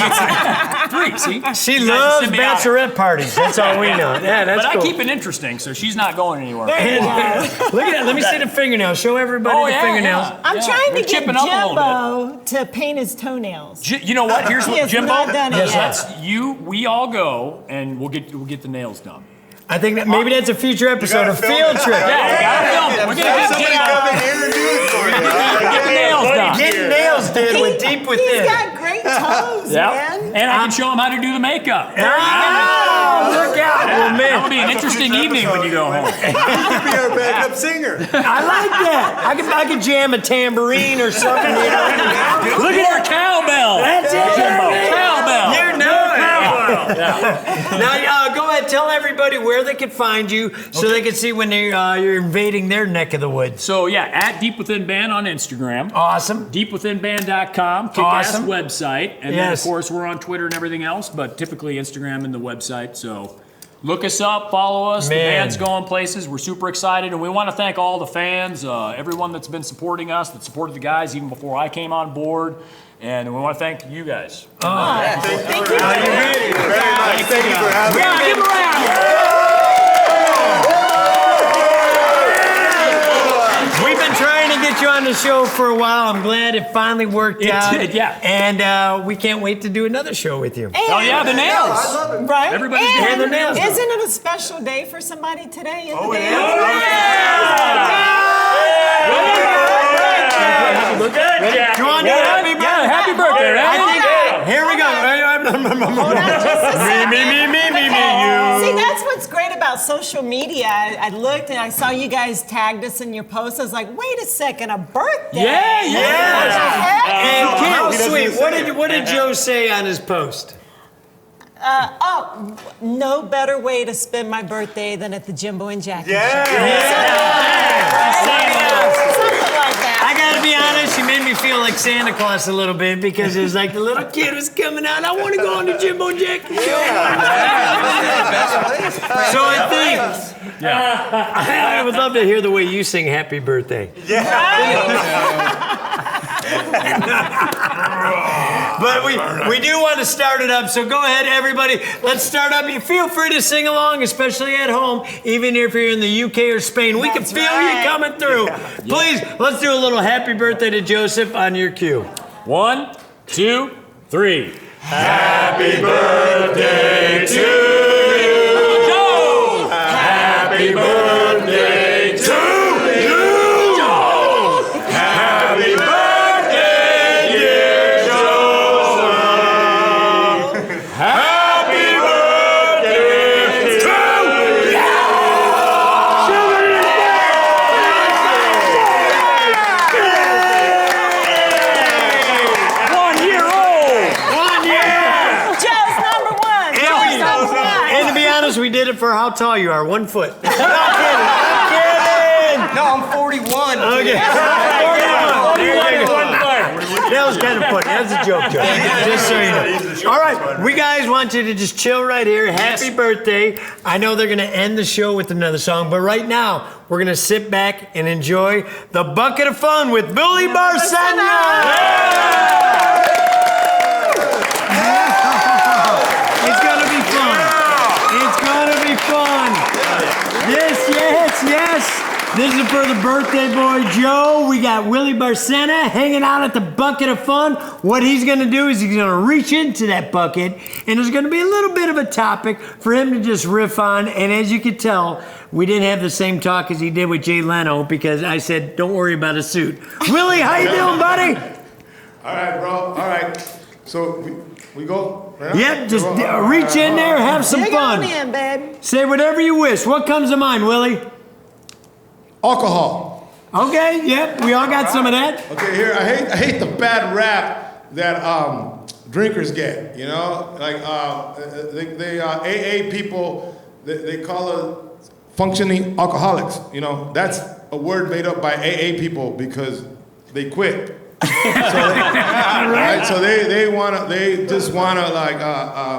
3. See, she loves bachelorette parties. That's all we know. Yeah, that's but cool. I keep it interesting, so she's not going anywhere. Look at that. Let me see the fingernails. Show everybody the fingernails. I'm trying to get chipping up a little Jimbo to paint his toenails. You know what? Here's He what has Jimbo. not done it yet. That's you. We all go, and we'll get the nails done. I think that maybe that's a future episode, a field trip. Yeah, we gotta film it. We're gonna have somebody come in here and do it for you. get the nails done. Getting nails did with Deep Within. He's got great toes, man. And I can show him how to do the makeup. Oh, look out. Well, man. That'll be an interesting evening when you go home. You could be our backup singer. I like that. I could jam a tambourine or something. Look at our cowbell. That's it. Jimbo. Cowbell. You know it. Now, go ahead. Tell everybody where they can find you so they can see when you're invading their neck of the woods. So, at Deep Within Band on Instagram. Awesome. DeepWithinBand.com. Kick-ass website. And then, of course, we're on Twitter and everything else, but typically Instagram and the website. So look us up, follow us. Man. The band's going places. We're super excited, and we want to thank all the fans, everyone that's been supporting us, that supported the guys even before I came on board. And we want to thank you guys. Thank you very much. Thank you for having me. Give 'em a round. We've been trying to get you on the show for a while. I'm glad it finally worked out. It did, yeah. And we can't wait to do another show with you. Oh, yeah, the nails. I love it. Right? Everybody's and getting their nails done. Isn't it a special day for somebody today? Oh, it is. Look at it. You want to do happy birthday? Yeah, happy birthday, right? Here we go. Me, you. See, that's what's great about social media. I looked and I saw you guys tagged us in your post. I was like, wait a second, a birthday? Yeah. And how He doesn't sweet. even What did Joe say on his post? No better way to spend my birthday than at the Jimbo and Jackie Show. Something like that. I gotta be honest, you made me feel like Santa Claus a little bit because it was like the little kid was coming out. I want to go on the Jimbo and Jackie Show. So I think I would love to hear the way you sing Happy Birthday. But we do want to start it up, so go ahead, everybody. Let's start up. You feel free to sing along, especially at home, even if you're in the UK or Spain. We can feel you coming through. Please, let's do a little happy birthday to Joseph on your cue. 1, 2, 3. Happy birthday to you, Joe! Happy birthday to you, Joe! Happy birthday, dear Joseph! Happy birthday to you! 1 year old! 1 year! Joe's number one. Joe's number one. And to be honest, we did it for how tall you are. 1 foot. I'm kidding. No, I'm 41. Okay. 41. That was kind of funny. That's a joke, Joe. Just so you know. All right, we guys want you to just chill right here. Happy birthday. I know they're going to end the show with another song, but right now, we're going to sit back and enjoy the Bucket of Fun with Willie Barcena. It's going to be fun. It's going to be fun. Yes. This is for the birthday boy, Joe. We got Willie Barcena hanging out at the Bucket of Fun. What he's going to do is he's going to reach into that bucket, and there's going to be a little bit of a topic for him to just riff on. And as you can tell, we didn't have the same talk as he did with Jay Leno because I said, don't worry about a suit. Willie, how you doing, buddy? All right, bro. All right. So we go? Right now? Yep, just reach in there, have some Dig fun. on in, babe. Say whatever you wish. What comes to mind, Willie? Alcohol. Okay, yep, we all got some of that. Okay, here I hate the bad rap that drinkers get. You know, like they AA people, they call it functioning alcoholics. You know, that's a word made up by AA people because they quit. Right? So they just wanna like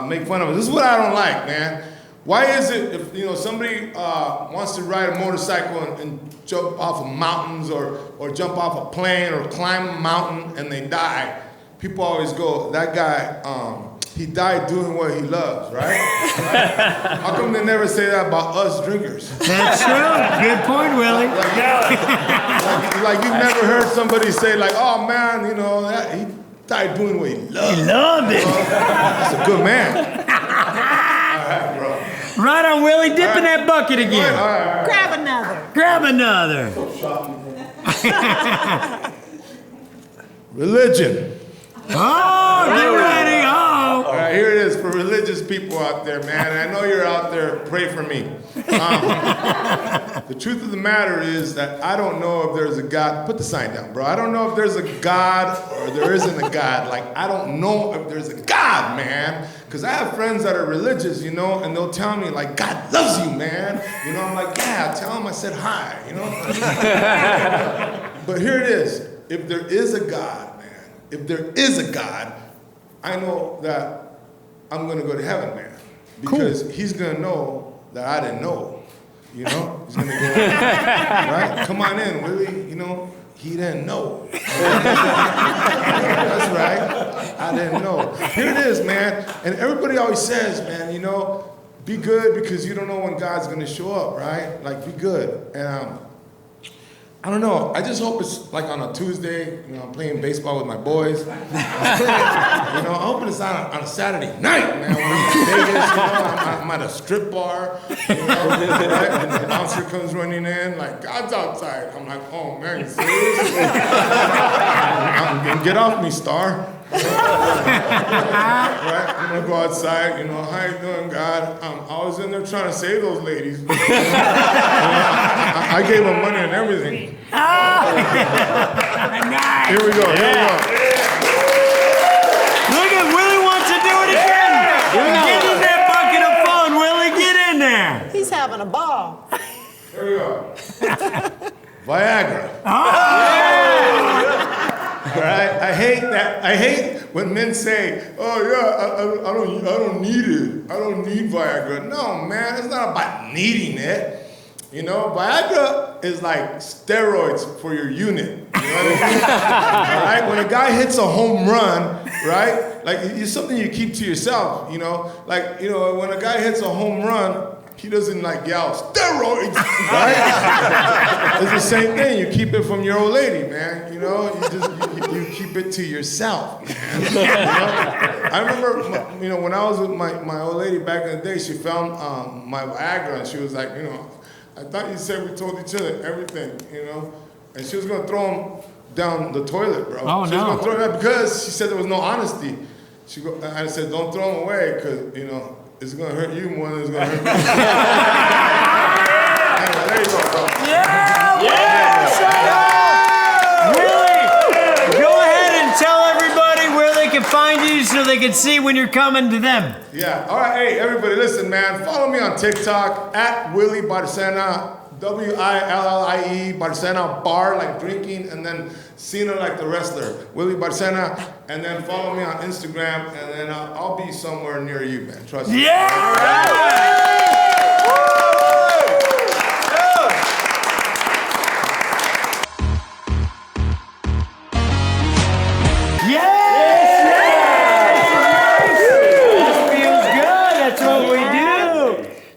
make fun of us. This is what I don't like, man. Why is it if somebody wants to ride a motorcycle and jump off of mountains or jump off a plane or climb a mountain and they die, people always go, that guy, he died doing what he loves, right? How come they never say that about us drinkers? That's true. Good point, Willie. Like you've never heard somebody say like, oh man, he died doing what he loved. He loved it. That's a good man. All right, bro. Right on, Willie. Dip in that bucket again. All right. Grab another. Grab another. Religion. Oh, get ready. Oh. All right, here it is for religious people out there, man. I know you're out there. Pray for me. The truth of the matter is that I don't know if there's a God. Put the sign down, bro. I don't know if there's a God or there isn't a God. Like, I don't know if there's a God, man. Because I have friends that are religious, and they'll tell me, like, God loves you, man. I'm like, yeah, tell him I said hi, But here it is. If there is a God, man, if there is a God, I know that I'm going to go to heaven, man. Because he's going to know that I didn't know. He's going to go, right? Come on in, Willie. He didn't know. That's right. I didn't know. Here it is, man. And everybody always says, man, be good because you don't know when God's going to show up, right? Like, be good. And I don't know. I just hope it's like on a Tuesday, I'm playing baseball with my boys. I'm hoping it's on a Saturday night, man. When I'm in Vegas, I'm at a strip bar, right? And the announcer comes running in, like, God's outside. I'm like, oh, man, you serious? Get off me, star. Right? I'm gonna go outside, how you doing, God? I was in there trying to save those ladies. I gave them money and everything. Nice. Here we go. Look at Willie wants to do it again. Get in that bucket of fun, Willie. Get in there. He's having a ball. Here we go. Viagra. Right? I hate that. I hate when men say, "Oh yeah, I don't need it. I don't need Viagra." No, man, it's not about needing it. Viagra is like steroids for your unit. You know what I mean? All right? When a guy hits a home run, right? Like it's something you keep to yourself. Like when a guy hits a home run, he doesn't like yell steroids, right? It's the same thing. You keep it from your old lady, man. You keep it to yourself, man. I remember, when I was with my old lady back in the day, she found my Viagra and she was like, I thought you said we told each other everything, and she was gonna throw them down the toilet, bro. Oh, she was gonna throw them out because she said there was no honesty. I said, don't throw them away because it's gonna hurt you more than it's gonna hurt me. Anyway, there you go, bro. Willie, go ahead and tell everybody where they can find you so they can see when you're coming to them. Yeah. All right. Hey, everybody, listen, man. Follow me on TikTok at Willie Barcena, Willie Barcena, bar like drinking, and then Cena like the wrestler, Willie Barcena, and then follow me on Instagram, and then I'll be somewhere near you, man. Trust me. Yeah. All right.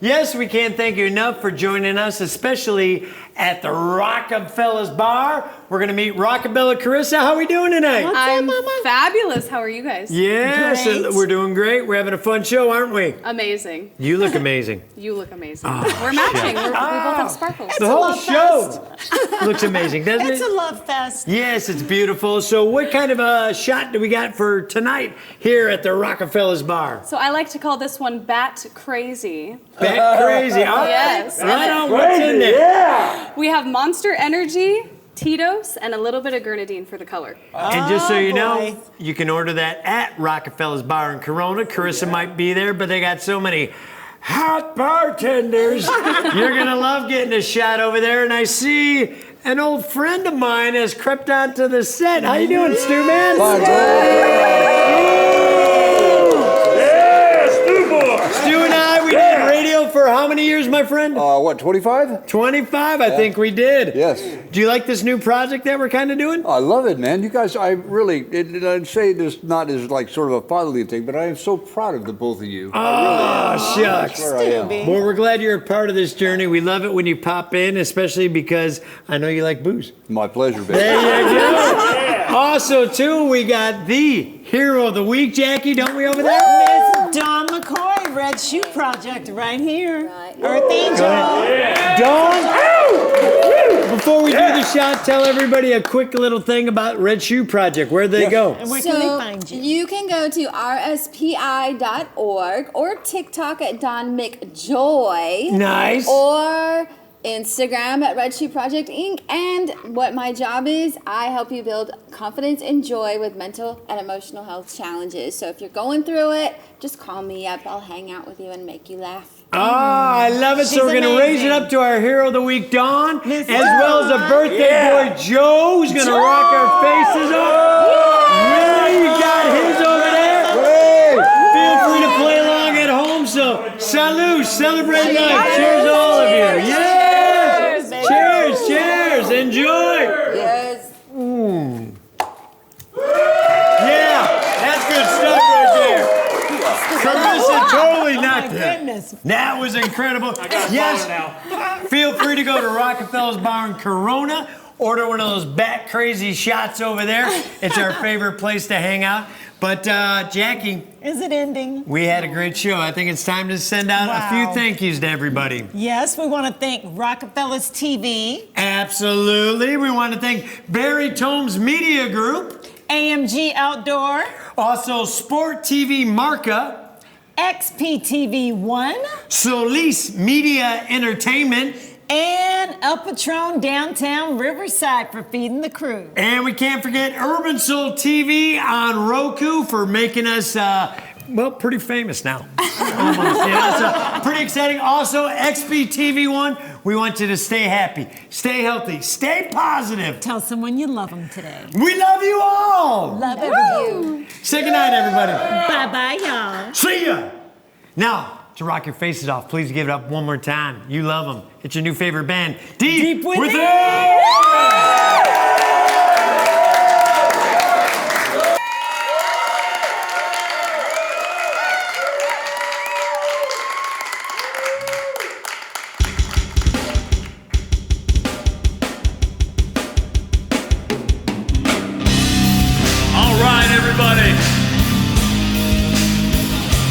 Yes, we can't thank you enough for joining us, especially at the Rockabella Bar. We're going to meet Rockabella Carissa. How are we doing tonight? I'm fabulous. How are you guys? Yes, we're doing great. We're having a fun show, aren't we? Amazing. You look amazing. You look amazing. We're matching. We both have sparkles. The whole show looks amazing, doesn't it? It's a love fest. Yes, it's beautiful. So what kind of a shot do we got for tonight here at the Rockabella's Bar? So I like to call this one Bat Crazy. Bat Crazy. Oh, yes. Right on. What's in there? Yeah. We have Monster Energy, Tito's, and a little bit of grenadine for the color. And just so you know, you can order that at Rockabella's Bar in Corona. Carissa might be there, but they got so many hot bartenders. You're going to love getting a shot over there. And I see an old friend of mine has crept onto the set. How you doing, Stu, man? Stu and I, we did radio for how many years, my friend? 25? 25, I think we did. Yes. Do you like this new project that we're kind of doing? I love it, man. You guys, I'd say this not as like sort of a fatherly thing, but I am so proud of the both of you. Oh, shucks. I swear I am. Well, we're glad you're a part of this journey. We love it when you pop in, especially because I know you like booze. My pleasure, baby. There you go. Also, too, we got the hero of the week, Jackie, don't we, over there? Miss Dawn McCoy, Red Shoe Project, right here. Earth Angel. Dawn, before we do the shot, tell everybody a quick little thing about Red Shoe Project. Where'd they go? And where can they find you? You can go to rspi.org or TikTok at Don McJoy. Nice. Or Instagram at Red Shoe Project Inc. And what my job is, I help you build confidence and joy with mental and emotional health challenges. So if you're going through it, just call me up. I'll hang out with you and make you laugh. Oh, I love it. So we're going to raise it up to our hero of the week, Dawn, as well as a birthday boy, Joe, who's going to rock our faces up. Willie, you got his over there. Feel free to play along at home. So, salute, celebrate life. Cheers to all of you. Yes. Cheers, cheers. Enjoy. Yes. Yeah, that's good stuff right there. Carissa totally knocked that. That was incredible. Yes, feel free to go to Rockabella's Bar in Corona. Order one of those bat crazy shots over there. It's our favorite place to hang out. But Jackie, is it ending? We had a great show. I think it's time to send out a few thank yous to everybody. Yes, we want to thank Rockabella's TV. Absolutely. We want to thank Barry Tomes Media Group. AMG Outdoor. Also Sport TV Marca. XPTV1. Solis Media Entertainment. And El Patron Downtown Riverside for feeding the crew. And we can't forget Urban Soul TV on Roku for making us, pretty famous now. Almost, yeah. So pretty exciting. Also, XPTV1, we want you to stay happy, stay healthy, stay positive. Tell someone you love them today. We love you all. Love you. Say goodnight, everybody. Bye-bye, y'all. See ya. Now, to rock your faces off, please give it up one more time. You love them. It's your new favorite band, Deep Within. All right, everybody.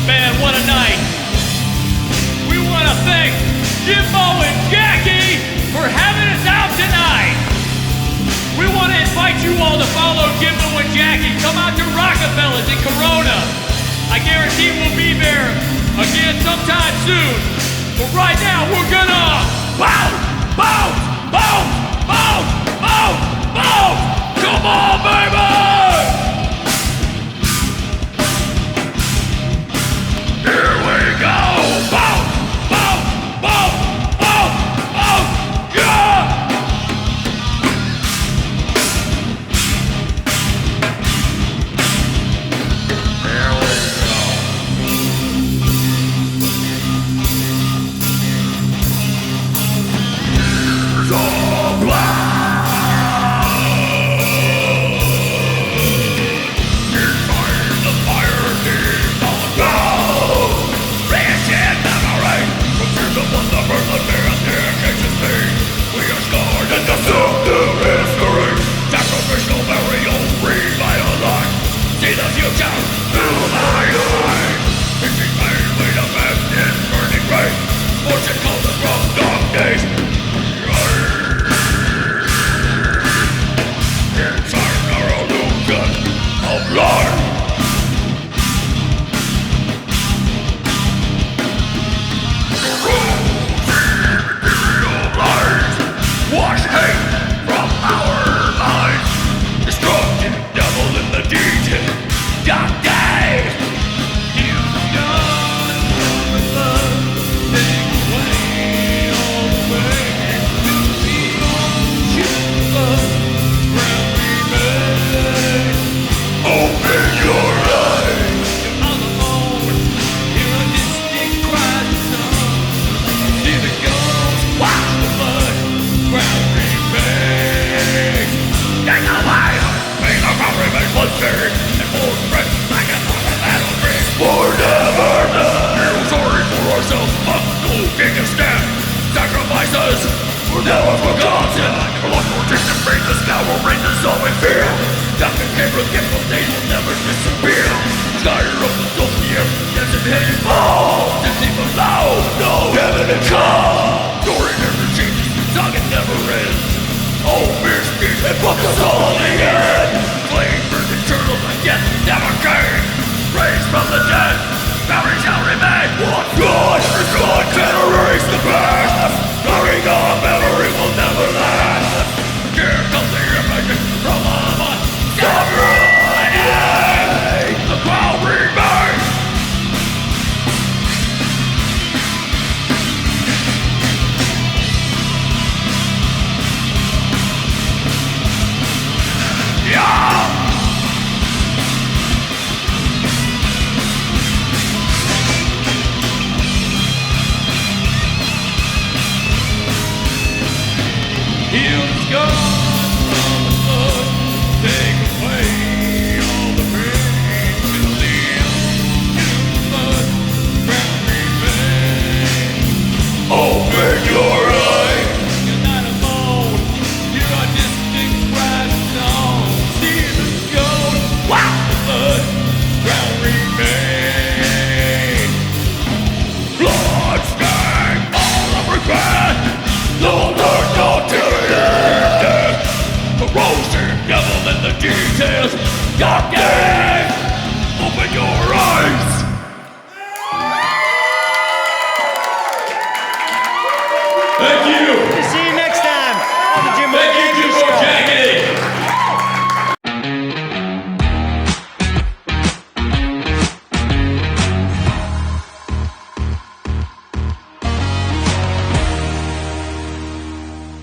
Man, what a night. We want to thank Jimbo and Jackie for having us out tonight. We want to invite you all to follow Jimbo and Jackie. Come out to Rockabella's in Corona. I guarantee we'll be there again sometime soon. But right now, we're gonna bounce, bounce, bounce, bounce, bounce, bounce. Come on, baby! Here we go! Bounce! Bounce! Bounce! Bounce! Bounce! Yeah! Here we go. Years of life. how we feel. Got the camera, get those days will never disappear. Tired of the soul, the air, yes, it hit and fall. Just even loud, no heaven to come. Story never changes, song it never ends. Old beer speaks and fuck us all in the end. Flame burns eternal, but yet never came. Raised from the dead, memories shall remain. What's good is good, can erase the past. Carrying on memory will never last. Here comes the image from all of us. Stop running, the crowd remains. Yeah! Here's go.